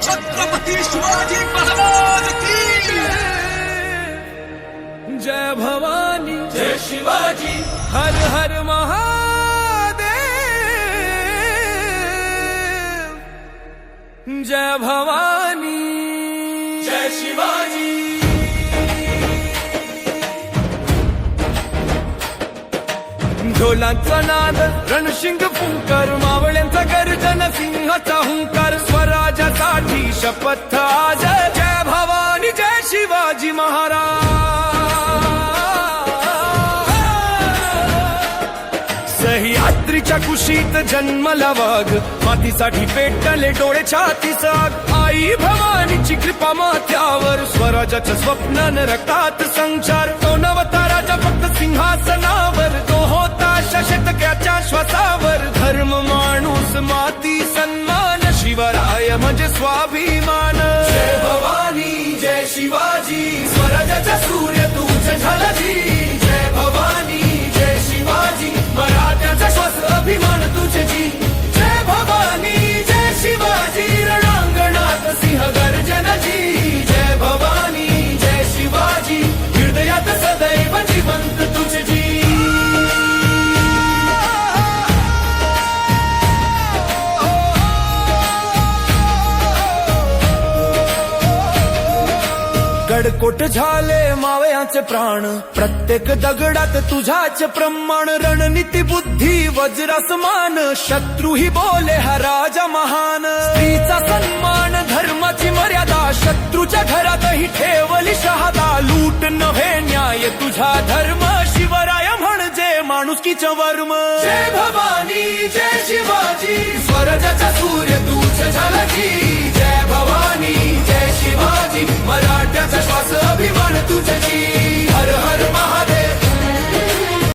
छत्रपती शिवाजी महाराज की जय भवानी जय शिवाजी हर हर महादेव जय भवानी जय शिवाजी ढोलांचा नाद रणशिंग फुंकर मावळ्यांचा गर्जन सिंहाचा हुंकार स्वराज्यासाठी शपथ आज जय भवानी जय शिवाजी महाराज सह्याद्रीच्या कुशीत जन्मला वाघ मातीसाठी पेटले डोळे छाती साग आई भवानीची कृपा माथ्यावर स्वराज्याचं स्वप्न रक्तात संचार तो नवता राजा फक्त सिंहासनावर तो होता शतकाच्या श्वासावर धर्म माणूस माती सन्मान शिवराय म्हणजे स्वाभिमान जय भवानी जय शिवाजी स्वराज्याचा सूर्य तूच झालाजी जय भवानी जय शिवाजी मराठ्याचा श्वास अभिमान तुझे जी जय भवानी जय शिवाजी रणांगणात सिंह गर्जना जी जय भवानी जय शिवाजी हृदयात सदैव जिवंत तुझे जी गडकोट झाले मावयाचे प्राण प्रत्येक दगडात तुझाच प्रमाण रणनीती बुद्धी वज्रासमान शत्रू ही बोले हा राजा महान स्त्रीचा सन्मान धर्माची मर्यादा शत्रूच्या घरातही ठेवली शहादा लूट नव्हे न्याय तुझा धर्म शिवराय म्हणजे माणुसकीचं वर्म जय भवानी जय शिवाजी स्वराज्याचा सूर्य तूच झाला जी